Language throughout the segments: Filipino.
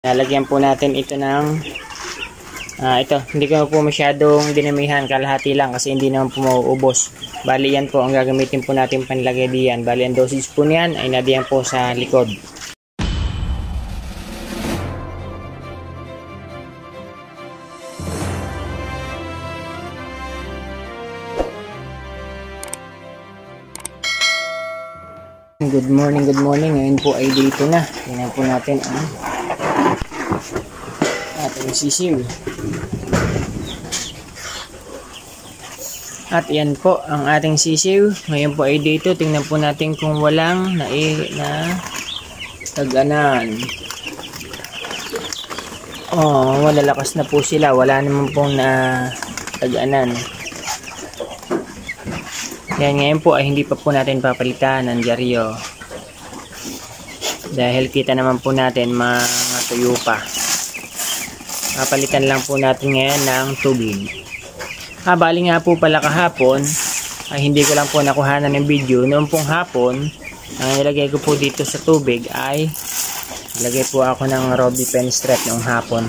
Lalagyan po natin ito ng ito, hindi ko po masyadong dinamihan, kalahati lang kasi hindi naman po mauubos. Bali yan po ang gagamitin po natin panlagay diyan. Bali ang dosage po niyan ay nadiyan po sa likod. Good morning, good morning. Ngayon po ay dito na. Tingnan po natin ang ating sisiw. At yan po ang ating sisiw. Ngayon po ay dito. Tingnan po natin kung walang na tag-anan. Oh, malalakas na po sila. Wala naman pong na tag-anan. Yan, ngayon po ay hindi pa po natin papalitan ng dyaryo. Dahil kita naman po natin mga tuyo pa. Papalitan lang po natin ngayon ng tubig. Bali nga po pala kahapon, ay hindi ko lang po nakuhanan ng video. Noong pong hapon, ang nilagay ko po dito sa tubig ay nilagay po ako ng Robbie pen strap noong hapon.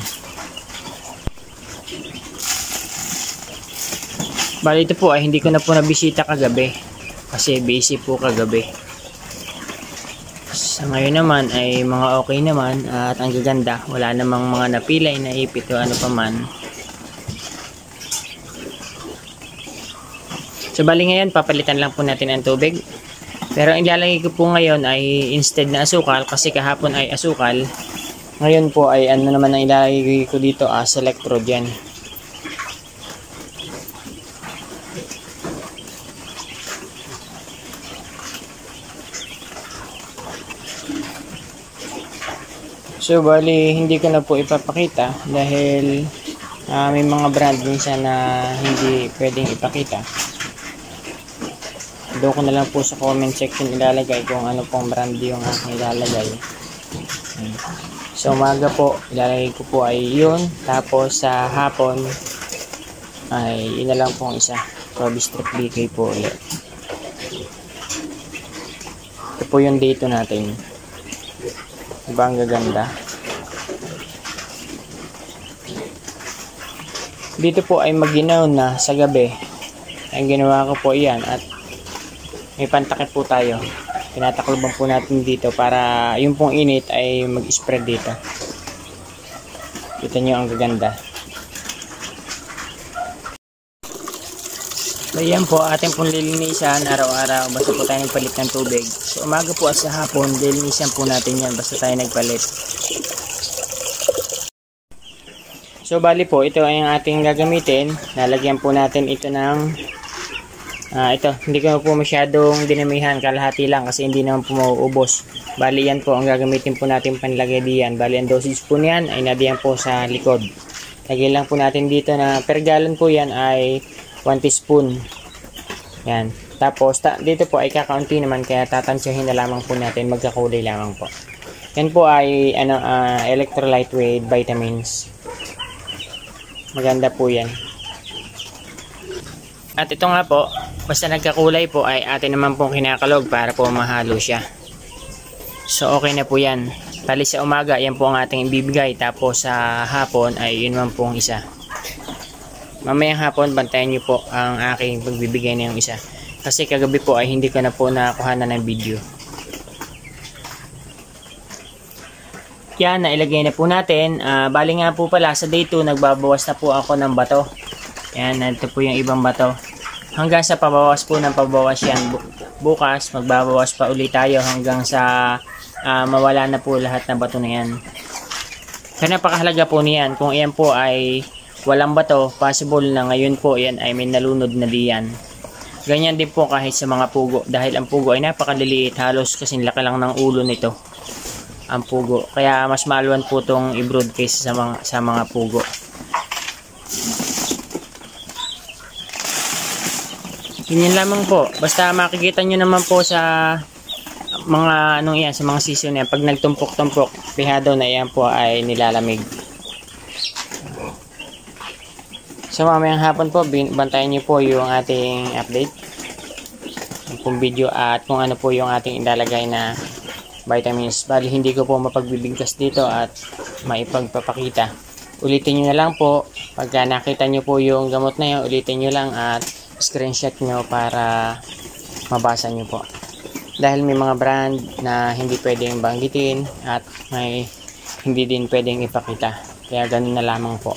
Bali ito po ay hindi ko na po nabisita kagabi kasi busy po kagabi. Sa ngayon naman ay mga okay naman at ang gaganda. Wala namang mga napilay na ipit o ano pa man. So bali ngayon papalitan lang po natin ang tubig. Pero ang ilalagay ko po ngayon ay instead na asukal kasi kahapon ay asukal. Ngayon po ay ano naman ang ilalagay ko dito electrogen. So bali hindi ko na po ipapakita dahil may mga brand minsan na hindi pwedeng ipakita. Doon ko na lang po sa comment section ilalagay kung ano pong brand yung aking ilalagay. So umaga po ilalagay ko po ay yun, tapos sa hapon ay yun na lang pong isa, Robbie strip BK po ulit. Ito po yung dito natin. Diba ang gaganda? Dito po ay maginaw na sa gabi. Ang ginawa ko po yan at may pantakip po tayo. Tinatakloban po natin dito para yung pong init ay mag-spread dito. Kita nyo ang gaganda. So yan po ating pong lilinisan araw-araw basta po tayo nagpalit ng tubig. So umaga po at sa hapon lilinisan po natin yan basta tayo nagpalit. So bali po ito ay ang ating gagamitin. Lalagyan po natin ito ng ito hindi ko po masyadong dinamihan, kalahati lang kasi hindi naman po mauubos. Bali yan po ang gagamitin po natin panlagay diyan. Bali ang dosage po niyan ay nadiyan po sa likod. Lagyan lang po natin dito na per gallon po yan ay 1 teaspoon. Yan. Tapos dito po ay kakaunti naman kaya tatansyahin na lamang po natin, magkakulay lamang po. Yan po ay electrolyte with vitamins. Maganda po yan. At ito nga po, basta nagkakulay po ay atin naman pong kinakalog para po mahalo siya. So okay na po yan. Tali sa umaga, yan po ang ating ibibigay. Tapos sa hapon ay yun naman pong isa. Mamayang hapon, bantayan nyo po ang aking pagbibigay na yung isa. Kasi kagabi po ay hindi ko na po nakuha na ng video. Yan, nailagay na po natin. Bali nga po pala, sa day 2, nagbabawas na po ako ng bato. Yan, ito po yung ibang bato. Hanggang sa pabawas po ng pabawas yan. Bukas, magbabawas pa ulit tayo hanggang sa mawala na po lahat ng bato na yan. Kaya napakahalaga po niyan. Kung iyan po ay walang bato, possible na ngayon po yan ay may nalunod na diyan. Ganyan din po kahit sa mga pugo. Dahil ang pugo ay napakaliliit. Halos kasing laki lang ng ulo nito. Ang pugo. Kaya mas maluwan po itong i-brood case sa mga pugo. Ganyan lamang po. Basta makikita nyo naman po sa mga sa mga season yan. Pag nagtumpok-tumpok, pihado na yan po ay nilalamig. So mamayang hapon po, bantayan nyo po yung ating update. Yung video at kung ano po yung ating ilalagay na vitamins. Bali hindi ko po mapagbibigkas dito at maipagpapakita. Ulitin nyo na lang po. Pagka nakita nyo po yung gamot na yun, ulitin nyo lang at screenshot nyo para mabasa nyo po. Dahil may mga brand na hindi pwedeng banggitin at may hindi din pwedeng ipakita. Kaya ganun na lamang po.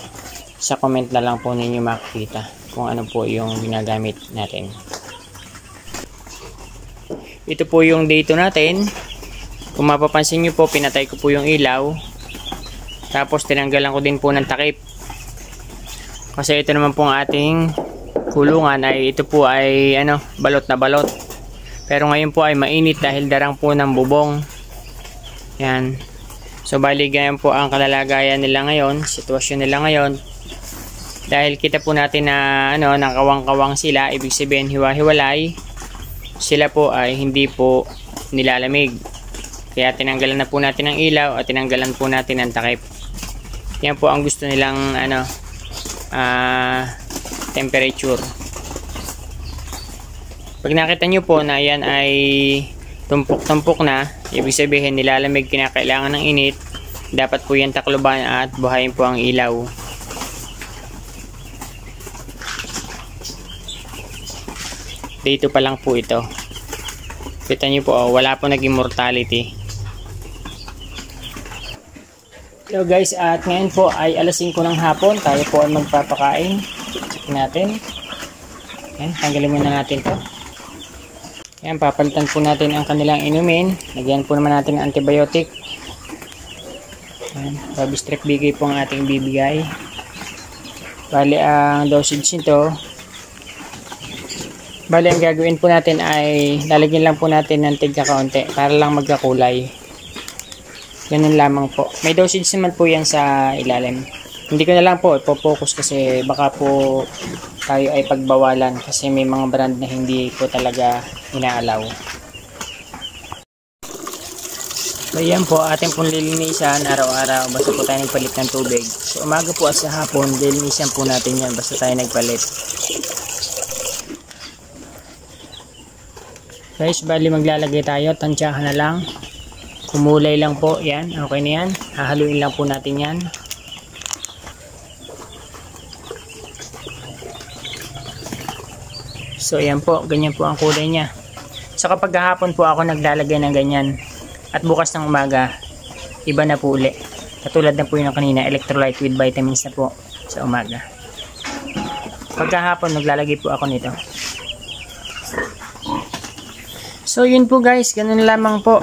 Sa comment na lang po ninyo makikita kung ano po yung ginagamit natin. Ito po yung day 2 natin. Kung mapapansin nyo po, pinatay ko po yung ilaw. Tapos tinanggalan ko din po ng takip. Kasi ito naman po ang ating kulungan ay ito po ay balot na balot. Pero ngayon po ay mainit dahil darang po ng bubong. Yan. So bali ganyan po ang kalalagayan nila ngayon, sitwasyon nila ngayon. Dahil kita po natin na nakawang-kawang sila, ibig sabihin hiwa-hiwalay. Sila po ay hindi po nilalamig. Kaya tinanggalan na po natin ng ilaw at tinanggalan po natin ng takip. Yan po ang gusto nilang temperature. Pag nakita nyo po na yan ay tumpok-tumpok na, ibig sabihin nilalamig, kinakailangan ng init, dapat po yan takloban at buhayin po ang ilaw. Dito pa lang po ito. Kita nyo po, wala po naging mortality. So guys, at ngayon po ay alas 5 ng hapon. Tayo po ay magpapakain. Check natin. Yan, tanggalin muna natin to. Yan, papalitan po natin ang kanilang inumin. Lagyan po naman natin ng antibiotic. Yan, rabies strep bigay po ang ating bibigay. Bali, ang dosage nito, bali ang gagawin po natin ay lalagyan lang po natin ng tigka kaunti para lang magkakulay. Ganun lamang po. May dosage naman po yan sa ilalim. Hindi ko na lang po ipo-focus kasi baka po tayo ay pagbawalan kasi may mga brand na hindi po talaga inaalaw. So yan po, ating pong lilinisan araw-araw basta po tayo nagpalit ng tubig. So umaga po at sa hapon, lilinisan po natin yan basta tayo nagpalit. Guys, bali maglalagay tayo, tansyahan na lang. Kumulay lang po, yan, okay na yan. Hahaluin lang po natin yan. So yan po, ganyan po ang kulay niya. So kapag hapon po ako naglalagay ng ganyan at bukas ng umaga, iba na po uli. Katulad na po yung kanina, electrolyte with vitamins na po sa umaga. Pagkahapon naglalagay po ako nito. So yun po guys, ganun lamang po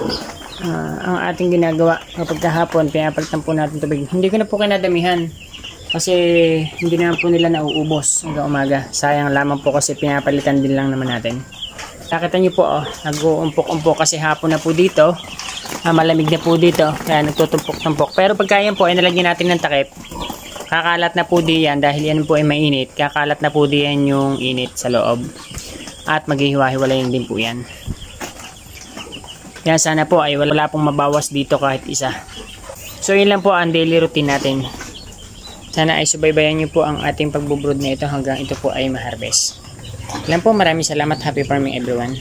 ang ating ginagawa. Kapag kahapon, pinapalitan po natin tubig. Hindi ko na po kinadamihan kasi hindi naman po nila nauubos hanggang umaga. Sayang lamang po kasi pinapalitan din lang naman natin. Nakita nyo po, nag-uumpok-umpok kasi hapon na po dito. Malamig na po dito, kaya nagtutumpok-tumpok. Pero pagka yan po ay nalagyan natin ng takip, kakalat na po diyan dahil yan po ay mainit. Kakalat na po diyan yung init sa loob. At maghihiwa-hiwalayin din po yan. Yan, sana po ay wala pong mabawas dito kahit isa. So yun lang po ang daily routine natin. Sana ay subaybayan nyo po ang ating pagbubrood na ito hanggang ito po ay ma-harvest. Yan po, maraming salamat. Happy farming everyone.